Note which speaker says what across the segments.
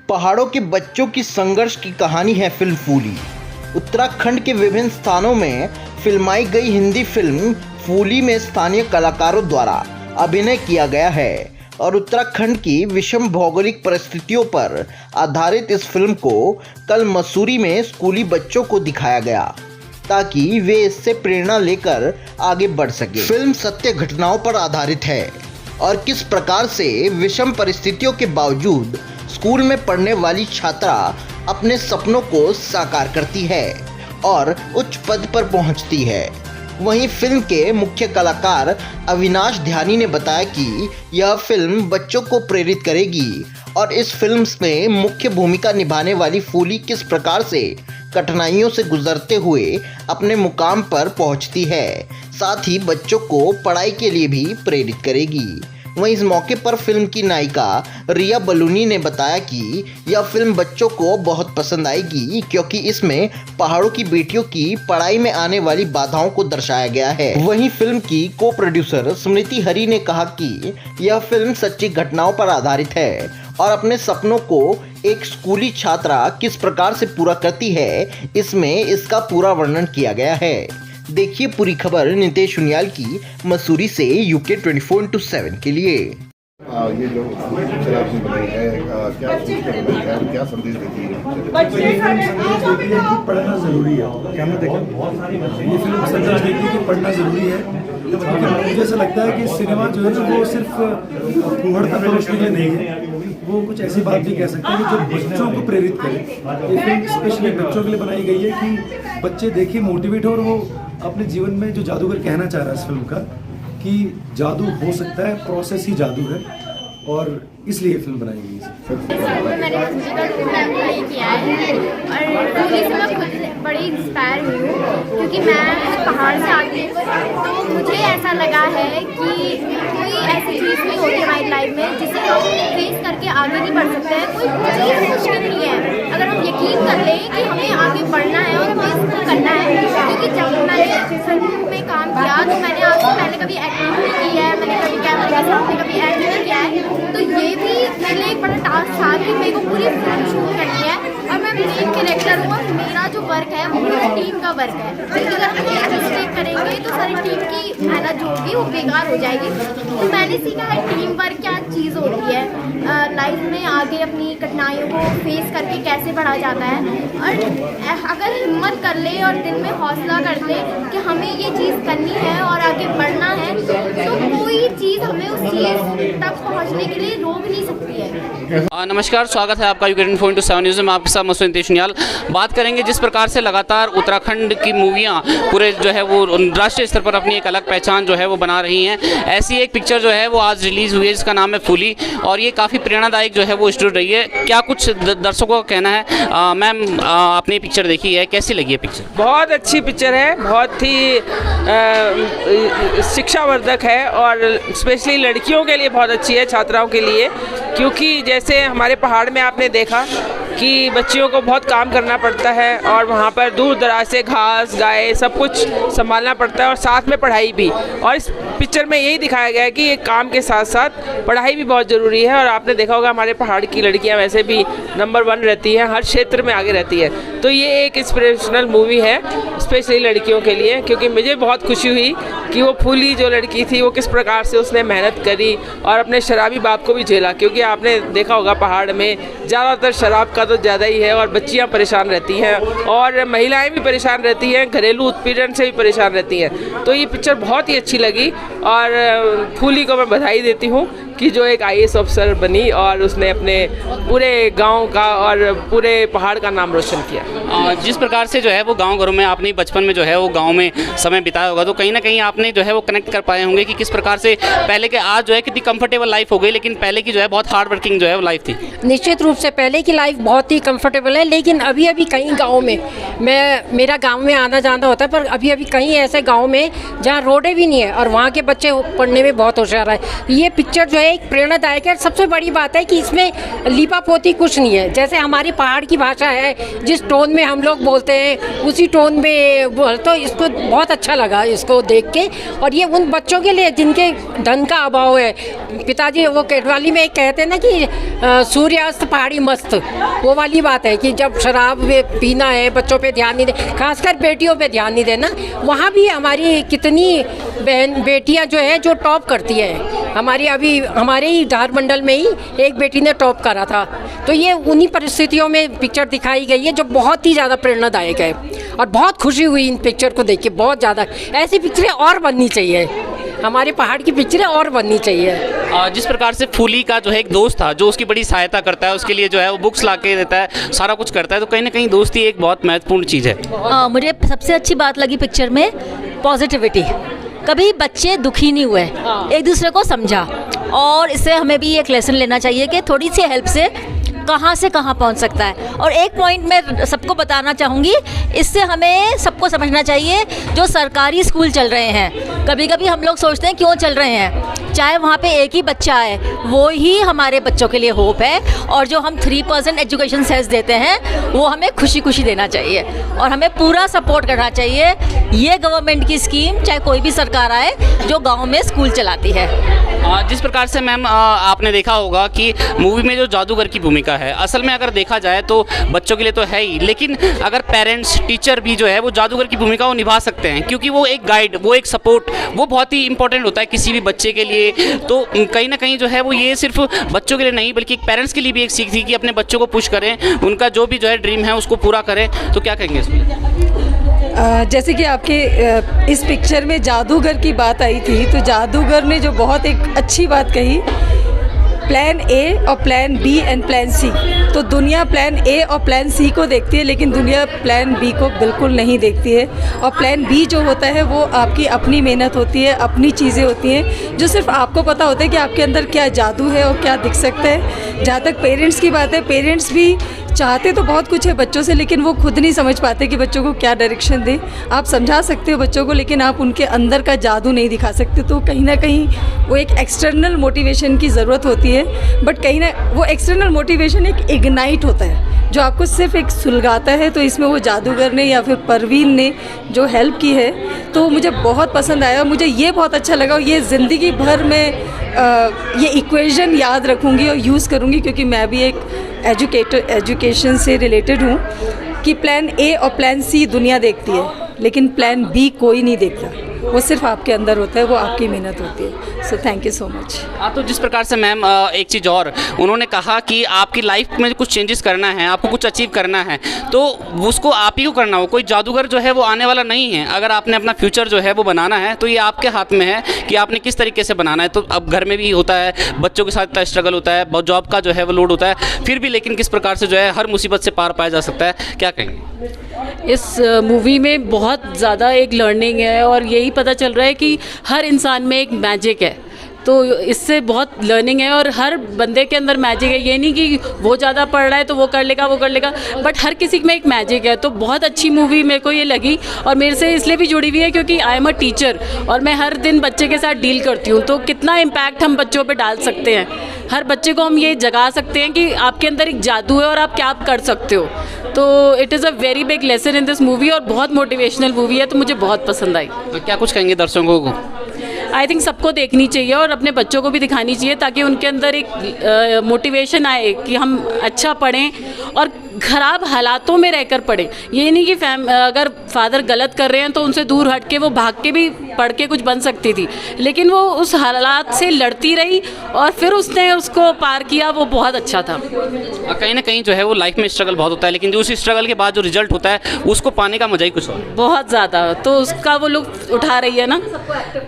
Speaker 1: पहाड़ों के बच्चों की संघर्ष की कहानी है फिल्म फूली। उत्तराखंड के विभिन्न स्थानों में फिल्माई गई हिंदी फिल्म फूली में स्थानीय कलाकारों द्वारा अभिनय किया गया है और उत्तराखंड की विषम भौगोलिक परिस्थितियों पर आधारित इस फिल्म को कल मसूरी में स्कूली बच्चों को दिखाया गया ताकि वे इससे प्रेरणा लेकर आगे बढ़ सके। फिल्म सत्य घटनाओं पर आधारित है और किस प्रकार से विषम परिस्थितियों के बावजूद स्कूल में पढ़ने वाली छात्रा अपने सपनों को साकार करती है और उच्च पद पर पहुंचती है। वहीं फिल्म के मुख्य कलाकार अविनाश ध्यानी ने बताया कि यह फिल्म बच्चों को प्रेरित करेगी और इस फिल्म में मुख्य भूमिका निभाने वाली फूली किस प्रकार से कठिनाइयों से गुजरते हुए अपने मुकाम पर पहुंचती है, साथ ही बच्चों को पढ़ाई के लिए भी प्रेरित करेगी। वहीं इस मौके पर फिल्म की नायिका रिया बलूनी ने बताया कि यह फिल्म बच्चों को बहुत पसंद आएगी क्योंकि इसमें पहाड़ों की बेटियों की पढ़ाई में आने वाली बाधाओं को दर्शाया गया है। वहीं फिल्म की को प्रोड्यूसर स्मृति हरी ने कहा कि यह फिल्म सच्ची घटनाओं पर आधारित है और अपने सपनों को एक स्कूली छात्रा किस प्रकार से पूरा करती है, इसमें इसका पूरा वर्णन किया गया है। देखिए पूरी खबर नितेश उनियाल की मसूरी से UK 24/7 के लिए।
Speaker 2: ये जो पिक्चर आपने बनाई है, क्या सोच कर बनाई है और क्या संदेश देती है?
Speaker 3: संदेश देती है कि पढ़ना जरूरी है। क्या मैं देखा ये फिल्म संदेश देती है कि पढ़ना जरूरी है। मुझे ऐसा लगता है कि सिनेमा जो है ना वो सिर्फ फूहड़ तक परोसने के लिए नहीं है, वो कुछ ऐसी बात भी कह सकते हैं कि जो बच्चों को प्रेरित करे। ये फिल्म स्पेशली बच्चों के लिए बनाई गई है कि बच्चे देखिए मोटिवेट हो और वो अपने जीवन में जो जादूगर कहना चाह रहा है इस फिल्म का कि जादू हो सकता है, प्रोसेस ही जादू है और इसलिए फिल्म बनाई गई है।
Speaker 4: मैंने म्यूजिकल प्ले किया है और फूली से मैं खुद बड़ी इंस्पायर हुई हूँ क्योंकि मैं पहाड़ से आती हूँ, तो मुझे ऐसा लगा है कि कोई ऐसी चीज़ नहीं होती हमारी लाइफ में जिसे हम फेस करके आगे नहीं बढ़ सकते हैं। कोई चीज़ मुश्किल नहीं है अगर हम यकीन कर लें कि हमें आगे बढ़ना है और हमें इसको करना है। क्योंकि जब मैंने फिल्म में काम किया तो मैंने आज से पहले कभी एक्टिंग नहीं की है, मैंने कभी कैमरे के सामने कभी एक्ट नहीं किया है, तो ये भी मेरे लिए एक बड़ा टास्क था कि मेरे को पूरी फिल्म शूट करनी है और मैं मेन कैरेक्टर हूँ और मेरा जो वर्क है वो पूरी टीम का वर्क है। क्योंकि अगर हम एक मिस्टेक करेंगे तो सारी टीम की मेहनत जो होगी वो बेकार हो जाएगी। तो मैंने सीखा है टीम वर्क क्या चीज़ होती है, लाइफ में आगे अपनी कठिनाइयों को फेस करके कैसे बढ़ा जाता है। और अगर हिम्मत कर ले और दिल में हौसला कर ले कि हमें ये चीज़ करनी है और आगे बढ़ना है, तो कोई चीज़ हमें उस चीज़ तक पहुँचने के लिए रोक नहीं सकती है।
Speaker 5: नमस्कार, स्वागत है आपका UK 24/7 न्यूज़ में। आपके साथ मसूरी नितेश उनियाल बात करेंगे। जिस प्रकार से लगातार उत्तराखंड की मूवियाँ पूरे जो है वो राष्ट्रीय स्तर पर अपनी एक अलग पहचान जो है वो बना रही हैं, ऐसी एक पिक्चर जो है वो आज रिलीज़ हुई है जिसका नाम है फूली और ये काफ़ी प्रेरणादायक जो है वो स्टोरी रही है। क्या कुछ दर्शकों का कहना है? मैम, आपने पिक्चर देखी है, कैसी लगी है पिक्चर?
Speaker 6: बहुत अच्छी पिक्चर है, बहुत ही शिक्षावर्धक है और स्पेशली लड़कियों के लिए बहुत अच्छी है, छात्राओं के लिए। क्योंकि जैसे हमारे पहाड़ में आपने देखा कि बच्चियों को बहुत काम करना पड़ता है और वहाँ पर दूर दराज से घास गाय सब कुछ संभालना पड़ता है और साथ में पढ़ाई भी। और इस पिक्चर में यही दिखाया गया है कि ये काम के साथ साथ पढ़ाई भी बहुत ज़रूरी है। और आपने देखा होगा हमारे पहाड़ की लड़कियाँ वैसे भी नंबर 1 रहती हैं, हर क्षेत्र में आगे रहती है। तो ये एक इंस्पिरेशनल मूवी है स्पेशली लड़कियों के लिए, क्योंकि मुझे बहुत खुशी हुई कि वो फूली जो लड़की थी वो किस प्रकार से उसने मेहनत करी और अपने शराबी बाप को भी झेला। क्योंकि आपने देखा होगा पहाड़ में ज़्यादातर शराब का तो ज़्यादा ही है और बच्चियां परेशान रहती हैं और महिलाएं भी परेशान रहती हैं, घरेलू उत्पीड़न से भी परेशान रहती हैं। तो ये पिक्चर बहुत ही अच्छी लगी और फूली को मैं बधाई देती हूँ कि जो एक IAS ऑफिसर बनी और उसने अपने पूरे गांव का और पूरे पहाड़ का नाम रोशन किया।
Speaker 5: जिस प्रकार से जो है वो गांव घरों में आपने बचपन में जो है वो गांव में समय बिताया होगा, तो कहीं ना कहीं आपने जो है वो कनेक्ट कर पाए होंगे कि किस प्रकार से पहले के आज जो है कितनी कंफर्टेबल लाइफ हो गई, लेकिन पहले की जो है बहुत हार्ड वर्किंग जो है वो लाइफ थी।
Speaker 7: निश्चित रूप से पहले की लाइफ बहुत ही कंफर्टेबल है, लेकिन अभी अभी कई गाँव में मेरा गाँव में आना जाना होता है, पर अभी अभी कई ऐसे गाँव में जहाँ रोडें भी नहीं है और वहाँ के बच्चे पढ़ने में बहुत होशियार है। ये पिक्चर जो है एक प्रेरणादायक है। सबसे बड़ी बात है कि इसमें लीपापोती कुछ नहीं है। जैसे हमारी पहाड़ की भाषा है, जिस टोन में हम लोग बोलते हैं उसी टोन में बोल, तो इसको बहुत अच्छा लगा इसको देख के। और ये उन बच्चों के लिए जिनके धन का अभाव है। पिताजी वो केटवाली में कहते हैं ना कि सूर्यास्त पहाड़ी मस्त, वो वाली बात है कि जब शराब पीना है बच्चों पे ध्यान नहीं दे, खासकर बेटियों पे ध्यान नहीं देना। वहाँ भी हमारी कितनी बहन बेटियाँ जो हैं जो टॉप करती है। हमारी अभी हमारे ही धार मंडल में ही एक बेटी ने टॉप करा था। तो ये उन्हीं परिस्थितियों में पिक्चर दिखाई गई है जो बहुत ही ज़्यादा प्रेरणादायक है। और बहुत खुशी हुई इन पिक्चर को देख के, बहुत ज़्यादा। ऐसी पिक्चरें और बननी चाहिए, हमारे पहाड़ की पिक्चरें और बननी चाहिए।
Speaker 5: जिस प्रकार से फूली का जो है एक दोस्त था जो उसकी बड़ी सहायता करता है, उसके लिए जो है वो बुक्स ला के देता है, सारा कुछ करता है, तो कहीं ना कहीं दोस्ती एक बहुत महत्वपूर्ण चीज़ है।
Speaker 8: मुझे सबसे अच्छी बात लगी पिक्चर में पॉजिटिविटी। कभी बच्चे दुखी नहीं हुए, एक दूसरे को समझा। और इससे हमें भी एक लेसन लेना चाहिए कि थोड़ी सी हेल्प से कहाँ से कहाँ पहुँच सकता है। और एक पॉइंट मैं सबको बताना चाहूँगी, इससे हमें सबको समझना चाहिए जो सरकारी स्कूल चल रहे हैं, कभी कभी हम लोग सोचते हैं क्यों चल रहे हैं, चाहे वहाँ पे एक ही बच्चा है, वो ही हमारे बच्चों के लिए होप है। और जो हम 3% एजुकेशन सेस देते हैं वो हमें खुशी खुशी देना चाहिए और हमें पूरा सपोर्ट करना चाहिए। ये गवर्नमेंट की स्कीम, चाहे कोई भी सरकार आए, जो गाँव में स्कूल चलाती है।
Speaker 5: जिस प्रकार से मैम आपने देखा होगा कि मूवी में जो जादूगर की भूमिका है, असल में अगर देखा जाए तो बच्चों के लिए तो है ही, लेकिन अगर पेरेंट्स टीचर भी जो है वो जादूगर की भूमिका वो निभा सकते हैं, क्योंकि वो एक गाइड, वो एक सपोर्ट, वो बहुत ही इंपॉर्टेंट होता है किसी भी बच्चे के लिए। तो कहीं ना कहीं जो है वो ये सिर्फ बच्चों के लिए नहीं बल्कि पेरेंट्स के लिए भी एक सीख थी कि अपने बच्चों को पुश करें, उनका जो भी जो है ड्रीम है उसको पूरा करें। तो क्या कहेंगे इसमें?
Speaker 9: जैसे कि आपके इस पिक्चर में जादूगर की बात आई थी, तो जादूगर ने जो बहुत एक अच्छी बात कही, प्लान ए और plan B and plan C. तो दुनिया प्लान ए और प्लान सी को देखती है, लेकिन दुनिया प्लान बी को बिल्कुल नहीं देखती है। और प्लान बी जो होता है वो आपकी अपनी मेहनत होती है, अपनी चीज़ें होती हैं जो सिर्फ आपको पता होता है कि आपके अंदर क्या जादू है और क्या दिख सकता है। जहाँ तक पेरेंट्स की बात है, पेरेंट्स भी चाहते तो बहुत कुछ है बच्चों से, लेकिन वो खुद नहीं समझ पाते कि बच्चों को क्या डायरेक्शन दें। आप समझा सकते हो बच्चों को, लेकिन आप उनके अंदर का जादू नहीं दिखा सकते। तो कहीं ना कहीं वो एक एक्सटर्नल मोटिवेशन की ज़रूरत होती है, बट कहीं ना वो एक्सटर्नल मोटिवेशन एक इग्नाइट होता है जो आपको सिर्फ एक सुलगाता है। तो इसमें वो जादूगर ने या फिर परवीन ने जो हेल्प की है, तो मुझे बहुत पसंद आया। और मुझे ये बहुत अच्छा लगा, और ये ज़िंदगी भर में ये इक्वेशन याद रखूँगी और यूज़ करूँगी, क्योंकि मैं भी एक एजुकेशन से रिलेटेड हूँ, कि प्लान ए और प्लान सी दुनिया देखती है, लेकिन प्लान बी कोई नहीं देखता। वो सिर्फ आपके अंदर होता है, वो आपकी मेहनत होती है। So thank you so much.
Speaker 5: तो जिस प्रकार से मैम एक चीज़ और उन्होंने कहा कि आपकी लाइफ में कुछ चेंजेस करना है, आपको कुछ अचीव करना है, तो उसको आप ही को करना हो। कोई जादूगर जो है वो आने वाला नहीं है। अगर आपने अपना फ्यूचर जो है वो बनाना है तो ये आपके हाथ में है कि आपने किस तरीके से बनाना है। तो अब घर में भी होता है, बच्चों के साथ इतना स्ट्रगल होता है, बहुत जॉब का जो है वो लोड होता है, फिर भी लेकिन किस प्रकार से जो है हर मुसीबत से पार पाया जा सकता है, क्या कहेंगे?
Speaker 10: इस मूवी में बहुत ज़्यादा एक लर्निंग है और यही पता चल रहा है कि हर इंसान में एक मैजिक है। तो इससे बहुत लर्निंग है और हर बंदे के अंदर मैजिक है। ये नहीं कि वो ज़्यादा पढ़ रहा है तो वो कर लेगा, बट हर किसी में एक मैजिक है। तो बहुत अच्छी मूवी मेरे को ये लगी और मेरे से इसलिए भी जुड़ी हुई है क्योंकि आई एम अ टीचर और मैं हर दिन बच्चे के साथ डील करती हूँ। तो कितना इम्पैक्ट हम बच्चों पे डाल सकते हैं, हर बच्चे को हम ये जगा सकते हैं कि आपके अंदर एक जादू है और आप क्या कर सकते हो। तो it is a very big lesson in this movie और बहुत मोटिवेशनल मूवी है, तो मुझे बहुत पसंद आई।
Speaker 5: तो क्या कुछ कहेंगे दर्शकों को?
Speaker 10: आई थिंक सबको देखनी चाहिए और अपने बच्चों को भी दिखानी चाहिए ताकि उनके अंदर एक मोटिवेशन आए कि हम अच्छा पढ़ें और ख़राब हालातों में रहकर पढ़ें। ये नहीं कि अगर फादर गलत कर रहे हैं तो उनसे दूर हट के वो भाग के भी पढ़ के कुछ बन सकती थी, लेकिन वो उस हालात से लड़ती रही और फिर उसने उसको पार किया, वो बहुत अच्छा था।
Speaker 5: कहीं ना कहीं जो है वो लाइफ में स्ट्रगल बहुत होता है, लेकिन जो उस स्ट्रगल के बाद जो रिजल्ट होता है उसको पाने का मजा ही कुछ और
Speaker 10: बहुत ज़्यादा। तो उसका वो लुत्फ उठा रही है ना,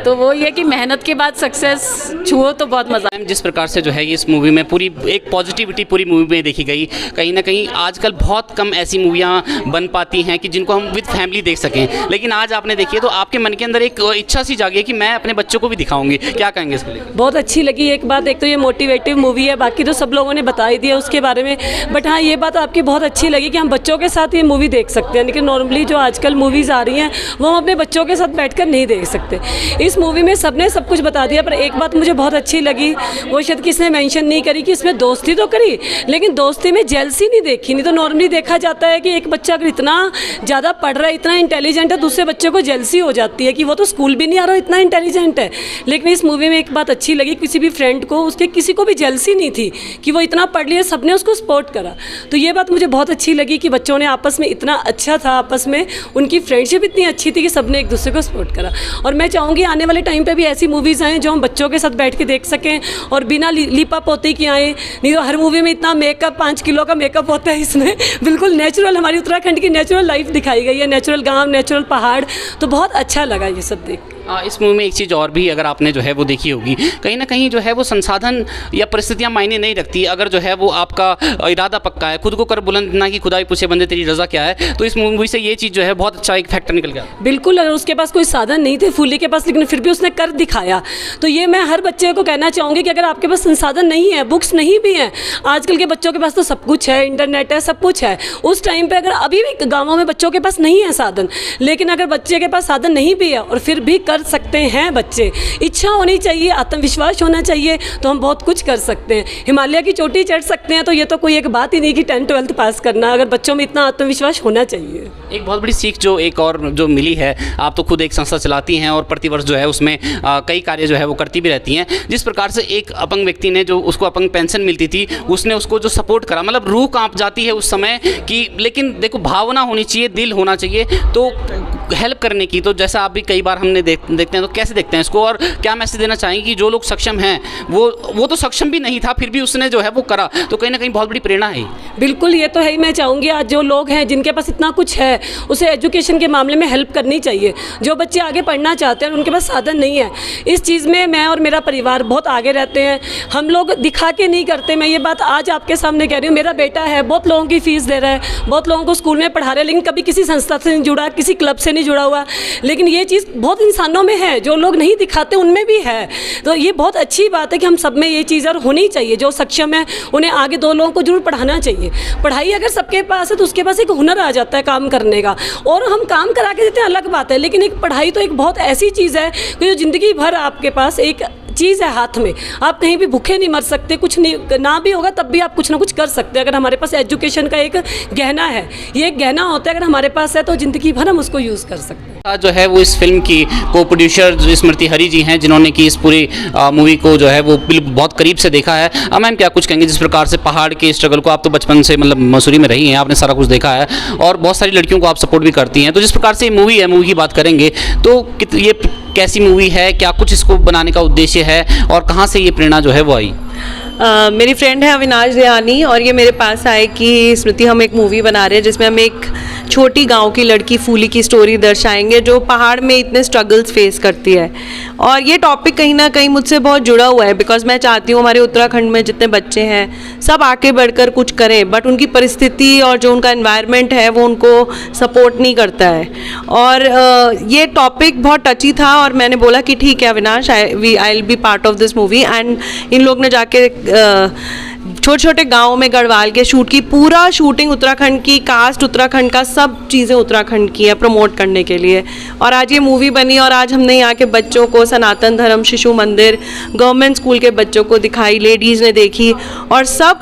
Speaker 10: तो वो ये कि मेहनत के बाद सक्सेस छुओ तो बहुत मज़ा।
Speaker 5: जिस प्रकार से जो है इस मूवी में पूरी एक पॉजिटिविटी पूरी मूवी में देखी गई। कहीं ना कहीं आजकल बहुत कम ऐसी मूवियाँ बन पाती हैं कि जिनको हम विद फैमिली देख सकें, लेकिन आज आपने देखी है तो आपके मन के अंदर एक इच्छा सी जागी है कि मैं अपने बच्चों को भी दिखाऊंगी। क्या कहेंगे इसको लेकर?
Speaker 11: बहुत अच्छी लगी एक बात, एक तो ये मोटिवेटिव मूवी है, बाकी तो सब लोगों ने बता ही दिया उसके बारे में, बट हाँ ये बात आपकी बहुत अच्छी लगी कि हम बच्चों के साथ ये मूवी देख सकते हैं। लेकिन नॉर्मली जो आजकल मूवीज़ आ रही हैं वो हम अपने बच्चों के साथ बैठकर नहीं देख सकते। इस मूवी में में सबने सब कुछ बता दिया, पर एक बात मुझे बहुत अच्छी लगी, वो शायद किसी ने मेंशन नहीं करी कि इसमें दोस्ती तो करी लेकिन दोस्ती में जेलसी नहीं देखी। नहीं तो नॉर्मली देखा जाता है कि एक बच्चा अगर इतना ज़्यादा पढ़ रहा है, इतना इंटेलिजेंट है, दूसरे बच्चे को जेलसी हो जाती है कि वो तो स्कूल भी नहीं आ रहा, इतना इंटेलिजेंट है। लेकिन इस मूवी में एक बात अच्छी लगी, किसी भी फ्रेंड को, उसके किसी को भी जेलसी नहीं थी कि वो इतना पढ़ लिया, सबने उसको सपोर्ट करा। तो ये बात मुझे बहुत अच्छी लगी कि बच्चों ने आपस में इतना अच्छा था, आपस में उनकी फ्रेंडशिप इतनी अच्छी थी कि सबने एक दूसरे को सपोर्ट करा। और मैं चाहूँगी आने वाले टाइम पे भी ऐसी मूवीज़ आएँ जो हम बच्चों के साथ बैठ के देख सकें और बिना लीपा पोती की आएँ। नहीं तो हर मूवी में इतना मेकअप, 5 किलो का मेकअप होता है, इसमें बिल्कुल नेचुरल, हमारी उत्तराखंड की नेचुरल लाइफ दिखाई गई है, नेचुरल गाँव, नेचुरल पहाड़। तो बहुत अच्छा लगा ये सब देख।
Speaker 5: इस मूवी में एक चीज़ और भी अगर आपने जो है वो देखी होगी, कहीं ना कहीं जो है वो संसाधन या परिस्थितियाँ मायने नहीं रखती। अगर जो है वो आपका इरादा पक्का है, खुद को कर बुलंद ना कि खुदाई पूछे बंदे तेरी रज़ा क्या है, तो इस मूवी से ये चीज़ जो है बहुत अच्छा एक फैक्टर निकल गया।
Speaker 11: बिल्कुल, अगर उसके पास कोई साधन नहीं थे फूली के पास, लेकिन फिर भी उसने कर दिखाया। तो ये मैं हर बच्चे को कहना चाहूँगी कि अगर आपके पास संसाधन नहीं है, बुक्स नहीं भी हैं, आजकल के बच्चों के पास तो सब कुछ है, इंटरनेट है, सब कुछ है। उस टाइम पर अगर अभी भी गाँवों में बच्चों के पास नहीं है साधन, लेकिन अगर बच्चे के पास साधन नहीं भी है और फिर भी कर सकते हैं बच्चे, इच्छा होनी चाहिए, आत्मविश्वास होना चाहिए, तो हम बहुत कुछ कर सकते हैं। हिमालय की चोटी चढ़ सकते हैं, तो ये तो कोई एक बात ही नहीं कि 10th-12th पास करना, अगर बच्चों में इतना आत्मविश्वास होना चाहिए।
Speaker 5: एक बहुत बड़ी सीख जो एक और जो मिली है, आप तो खुद एक संस्था चलाती हैं और प्रतिवर्ष जो है उसमें कई कार्य जो है वो करती भी रहती हैं। जिस प्रकार से एक अपंग व्यक्ति ने, जो उसको अपंग पेंशन मिलती थी, उसने उसको जो सपोर्ट करा, मतलब रूह कांप जाती है उस समय कि, लेकिन देखो भावना होनी चाहिए, दिल होना चाहिए तो हेल्प करने की। तो जैसा आप भी कई बार हमने देखते हैं, तो कैसे देखते हैं इसको, और क्या मैसेज देना चाहेंगे कि जो लोग सक्षम हैं, वो तो सक्षम भी नहीं था, फिर भी उसने जो है वो करा, तो कहीं ना कहीं बहुत बड़ी प्रेरणा है।
Speaker 11: बिल्कुल, ये तो है ही। मैं चाहूँगी आज जो लोग हैं जिनके पास इतना कुछ है, उसे एजुकेशन के मामले में हेल्प करनी चाहिए। जो बच्चे आगे पढ़ना चाहते हैं उनके पास साधन नहीं है, इस चीज़ में मैं और मेरा परिवार बहुत आगे रहते हैं। हम लोग दिखा के नहीं करते, मैं ये बात आज आपके सामने कह रही हूँ। मेरा बेटा है, बहुत लोगों की फ़ीस दे रहा है, बहुत लोगों को स्कूल में पढ़ा रहे हैं, लेकिन कभी किसी संस्था से नहीं जुड़ा, किसी क्लब से नहीं जुड़ा हुआ। लेकिन ये चीज़ बहुत इंसानों में है, जो लोग नहीं दिखाते उनमें भी है। तो ये बहुत अच्छी बात है कि हम सब में ये चीज़ और होनी चाहिए। जो सक्षम है उन्हें आगे 2 लोगों को जरूर पढ़ाना चाहिए। पढ़ाई अगर सबके पास है तो उसके पास एक हुनर आ जाता है काम करने का, और हम काम करा के देते हैं अलग बात है, लेकिन एक पढ़ाई तो एक बहुत ऐसी चीज़ है कि जो ज़िंदगी भर आपके पास एक चीज़ है हाथ में। आप कहीं भी भूखे नहीं मर सकते, कुछ नहीं ना भी होगा तब भी आप कुछ ना कुछ कर सकते हैं अगर हमारे पास एजुकेशन का एक गहना है। ये एक गहना होता है, अगर हमारे पास है तो ज़िंदगी भर हम उसको यूज़ कर सकते हैं।
Speaker 5: जो है वो इस फिल्म की को प्रोड्यूसर स्मृति हरी जी हैं, जिन्होंने की इस पूरी मूवी को जो है वो बहुत करीब से देखा है। मैम क्या कुछ कहेंगे, जिस प्रकार से पहाड़ के स्ट्रगल को, आप तो बचपन से मतलब मसूरी में रही हैं, आपने सारा कुछ देखा है और बहुत सारी लड़कियों को आप सपोर्ट भी करती हैं, तो जिस प्रकार से ये मूवी है, मूवी की बात करेंगे तो ये कैसी मूवी है, क्या कुछ इसको बनाने का उद्देश्य है और कहाँ से ये प्रेरणा जो है वो आई?
Speaker 12: मेरी फ्रेंड है अविनाश दयानी और ये मेरे पास आए कि स्मृति हम एक मूवी बना रहे हैं जिसमें हम एक छोटी गांव की लड़की फूली की स्टोरी दर्शाएंगे जो पहाड़ में इतने स्ट्रगल्स फेस करती है। और ये टॉपिक कहीं ना कहीं मुझसे बहुत जुड़ा हुआ है, बिकॉज मैं चाहती हूँ हमारे उत्तराखंड में जितने बच्चे हैं सब आगे बढ़कर कुछ करें, बट उनकी परिस्थिति और जो उनका एनवायरनमेंट है वो उनको सपोर्ट नहीं करता है। और ये टॉपिक बहुत टची था और मैंने बोला कि ठीक है Avinash, I will be part of this movie. And in लोग ने जाके छोटे छोटे गाँव में गढ़वाल के शूट की, पूरा शूटिंग उत्तराखंड की, कास्ट उत्तराखंड का, सब चीज़ें उत्तराखंड की है प्रमोट करने के लिए। और आज ये मूवी बनी और आज हमने यहाँ के बच्चों को सनातन धर्म शिशु मंदिर गवर्नमेंट स्कूल के बच्चों को दिखाई, लेडीज़ ने देखी और सब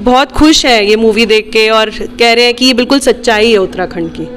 Speaker 12: बहुत खुश है ये मूवी देख के और कह रहे हैं कि ये बिल्कुल सच्चाई है उत्तराखंड की।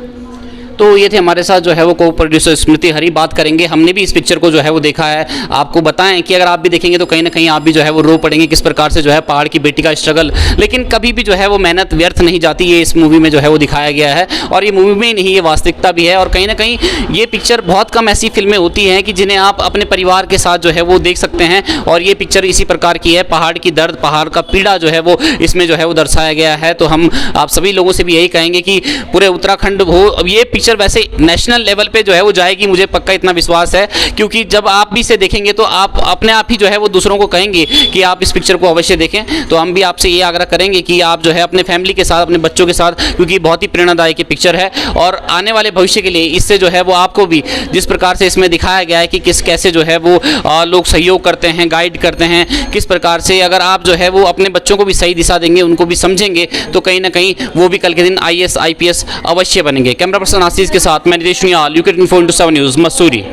Speaker 5: तो ये थे हमारे साथ जो है वो को प्रोड्यूसर स्मृति हरी, बात करेंगे। हमने भी इस पिक्चर को जो है वो देखा है, आपको बताएं कि अगर आप भी देखेंगे तो कहीं ना कहीं आप भी जो है वो रो पड़ेंगे, किस प्रकार से जो है पहाड़ की बेटी का स्ट्रगल, लेकिन कभी भी जो है वो मेहनत व्यर्थ नहीं जाती, ये इस मूवी में जो है वो दिखाया गया है। और ये मूवी में नहीं, ये वास्तविकता भी है। और कहीं ना कहीं ये पिक्चर, बहुत कम ऐसी फिल्में होती हैं कि जिन्हें आप अपने परिवार के साथ जो है वो देख सकते हैं, और ये पिक्चर इसी प्रकार की है। पहाड़ की दर्द, पहाड़ का पीड़ा जो है वो इसमें जो है वो दर्शाया गया है। तो हम आप सभी लोगों से भी यही कहेंगे कि पूरे उत्तराखंड हो, अब ये पिक्चर वैसे नेशनल लेवल पे जो है वो जाएगी, मुझे पक्का इतना विश्वास है, क्योंकि जब आप भी इसे देखेंगे तो आप अपने आप ही जो है वो दूसरों को कहेंगे कि आप इस पिक्चर को अवश्य देखें। तो हम भी आपसे ये आग्रह करेंगे कि आप जो है अपने फैमिली के साथ, अपने बच्चों के साथ, क्योंकि बहुत ही प्रेरणादायक पिक्चर है और आने वाले भविष्य के लिए इससे जो है वो आपको भी, जिस प्रकार से इसमें दिखाया गया है कि कैसे जो है वो लोग सहयोग करते हैं, गाइड करते हैं, किस प्रकार से अगर आप जो है वो अपने बच्चों को भी सही दिशा देंगे, उनको भी समझेंगे, तो कहीं ना कहीं वो भी कल के दिन IAS IPS अवश्य बनेंगे। कैमरा पर्सन आशीष के साथ मैं नितेश न्याल, UKT 24/7 न्यूज़, मसूरी।